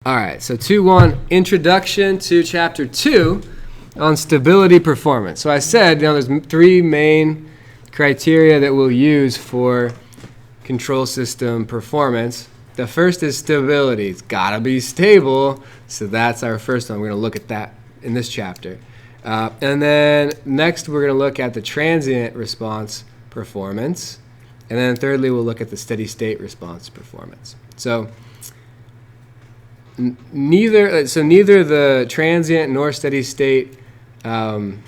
All right, so 2.1, Introduction to Chapter 2 on Stability Performance. So I said, there's three main criteria that we'll use for control system performance. The first is stability. It's got to be stable, so that's our first one. We're going to look at that in this chapter. And then next, we're going to look at the transient response performance. And then thirdly, we'll look at the steady state response performance. So neither the transient nor steady state performance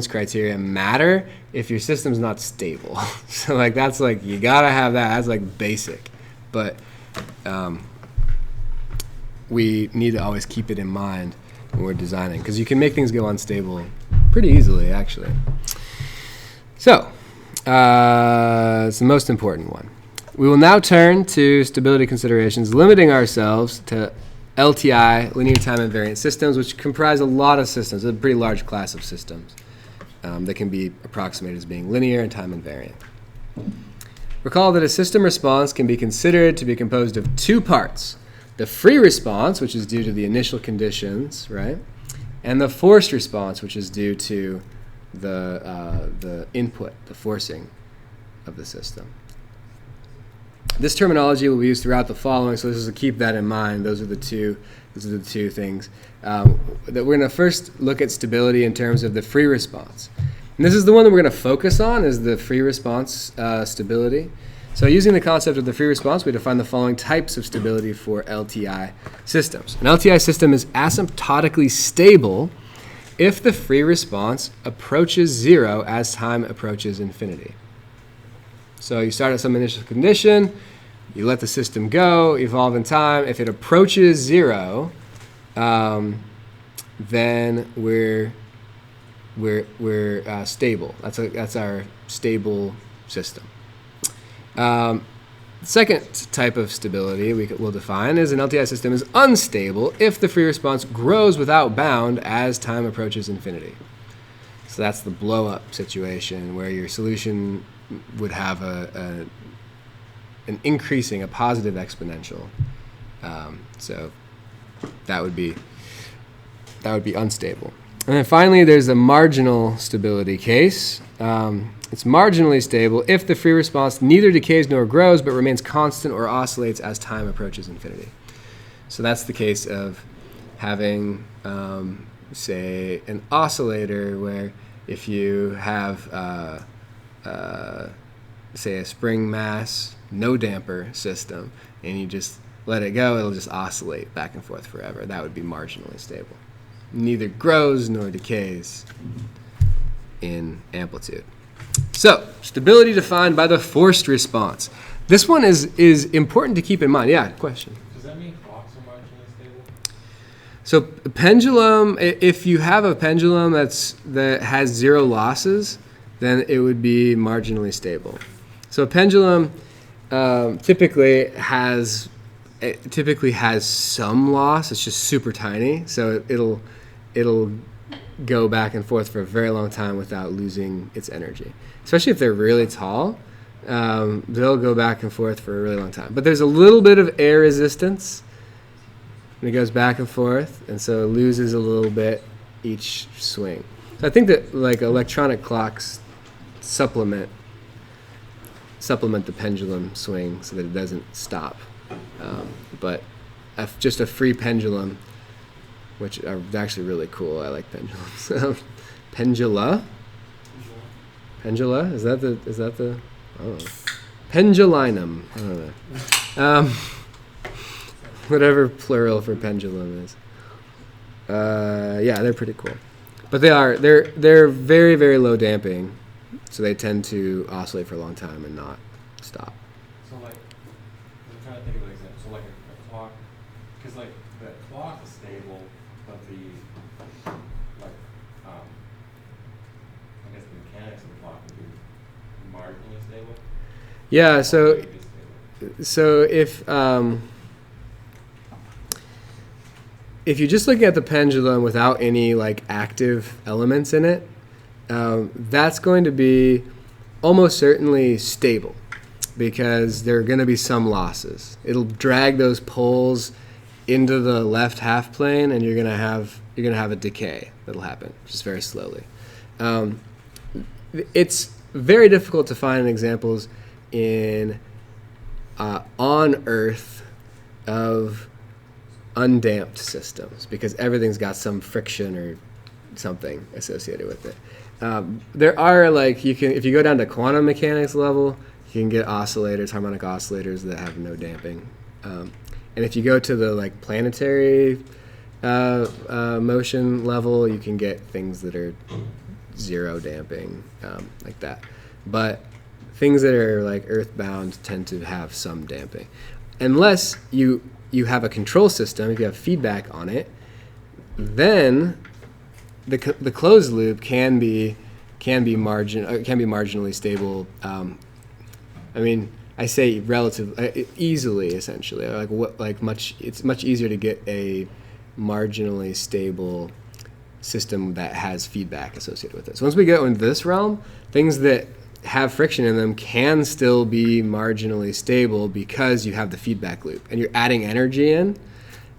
criteria matter if your system's not stable. So that's you gotta have that. That's basic, but we need to always keep it in mind when we're designing, because you can make things go unstable pretty easily, actually. So it's the most important one. We will now turn to stability considerations, limiting ourselves to LTI, linear time invariant systems, which comprise a lot of systems, a pretty large class of systems that can be approximated as being linear and time invariant. Recall that a system response can be considered to be composed of two parts: the free response, which is due to the initial conditions, right, and the forced response, which is due to the input, the forcing of the system. This terminology will be used throughout the following, so this is to keep that in mind. Those are the two things. That we're going to first look at stability in terms of the free response. And this is the one that we're going to focus on, is the free response stability. So using the concept of the free response, we define the following types of stability for LTI systems. An LTI system is asymptotically stable if the free response approaches zero as time approaches infinity. So you start at some initial condition, you let the system go, evolve in time. If it approaches zero, then we're stable. That's our stable system. Second type of stability we'll define is an LTI system is unstable if the free response grows without bound as time approaches infinity. So that's the blow-up situation where your solution would have an increasing, a positive exponential. So that would be unstable. And then finally, there's a marginal stability case. It's marginally stable if the free response neither decays nor grows, but remains constant or oscillates as time approaches infinity. So that's the case of having, say, an oscillator where if you have, say, a spring mass, no damper system, and you just let it go, it'll just oscillate back and forth forever. That would be marginally stable. Neither grows nor decays in amplitude. So, stability defined by the forced response. This one is important to keep in mind. Yeah, question? Does that mean clocks are marginally stable? So, pendulum, if you have a pendulum that has zero losses, then it would be marginally stable. So a pendulum typically has some loss. It's just super tiny, so it'll go back and forth for a very long time without losing its energy. Especially if they're really tall, they'll go back and forth for a really long time. But there's a little bit of air resistance, and it goes back and forth, and so it loses a little bit each swing. So I think that electronic clocks supplement the pendulum swing so that it doesn't stop. But just a free pendulum, which are actually really cool. I like pendulums. Pendula? Is that the? I don't know. Pendulinum. I don't know. Whatever plural for pendulum is. Yeah, they're pretty cool. But they're very, very low damping. So they tend to oscillate for a long time and not stop. So I'm trying to think of an example. So a clock, because the clock is stable, but I guess the mechanics of the clock would be marginally stable. Yeah. So if you're just looking at the pendulum without any active elements in it, that's going to be almost certainly stable. because there are going to be some losses. It'll drag those poles into the left half plane, and you're going to have a decay that'll happen just very slowly. It's very difficult to find examples on Earth of undamped systems because everything's got some friction or something associated with it. There are if you go down to quantum mechanics level, you can get oscillators, harmonic oscillators that have no damping. And if you go to the planetary motion level, you can get things that are zero damping, like that. But things that are earthbound tend to have some damping. Unless you have a control system, if you have feedback on it, then the closed loop can be marginally stable. I say relative easily, essentially. It's much easier to get a marginally stable system that has feedback associated with it. So once we get into this realm, things that have friction in them can still be marginally stable because you have the feedback loop and you're adding energy in.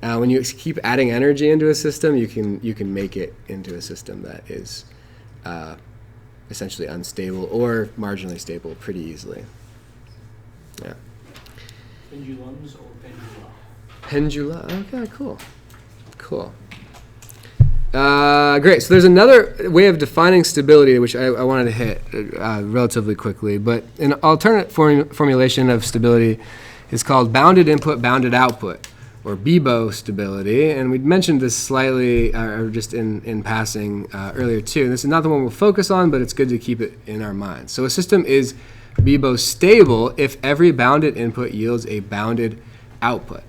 When you keep adding energy into a system, you can make it into a system that is essentially unstable or marginally stable pretty easily. Yeah. Pendulums or pendula? Pendula. Okay, cool. Great. So there's another way of defining stability, which I wanted to hit relatively quickly. But an alternate formulation of stability is called bounded input, bounded output, or Bibo stability. And we mentioned this slightly, or just in passing earlier too. And this is not the one we'll focus on, but it's good to keep it in our minds. So a system is Bibo stable if every bounded input yields a bounded output.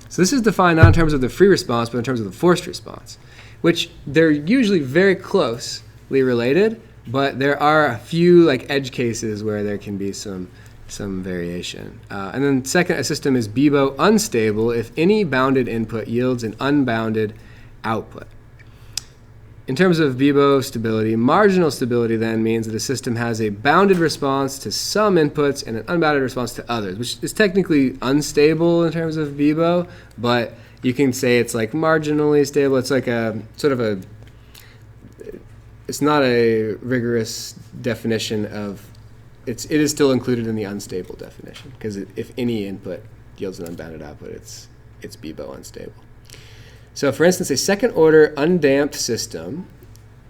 So this is defined not in terms of the free response, but in terms of the forced response, which they're usually very closely related, but there are a few edge cases where there can be some variation. And then second, a system is Bibo unstable if any bounded input yields an unbounded output. In terms of Bibo stability, marginal stability then means that a system has a bounded response to some inputs and an unbounded response to others, which is technically unstable in terms of Bibo, but you can say it's marginally stable. It's it's not a rigorous definition of, it is still included in the unstable definition, because if any input yields an unbounded output, it's Bibo unstable. So for instance, a second order undamped system,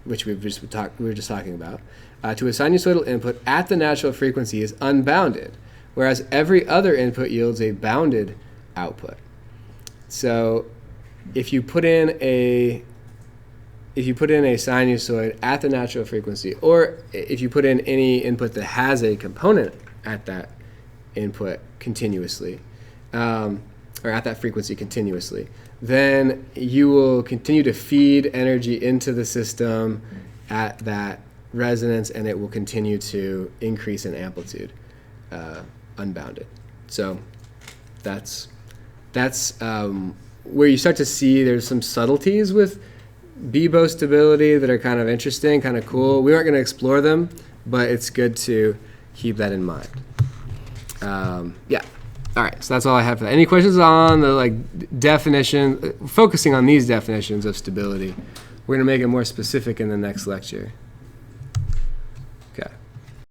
which we were just talking about, to a sinusoidal input at the natural frequency is unbounded, whereas every other input yields a bounded output. So if you put in a sinusoid at the natural frequency, or if you put in any input that has a component at that input continuously, or at that frequency continuously, then you will continue to feed energy into the system at that resonance, and it will continue to increase in amplitude, unbounded. So that's where you start to see there's some subtleties with Bibo stability that are kind of interesting, kind of cool. We aren't going to explore them, but it's good to keep that in mind. Yeah. All right, so that's all I have for that. Any questions on the definition, focusing on these definitions of stability? We're going to make it more specific in the next lecture.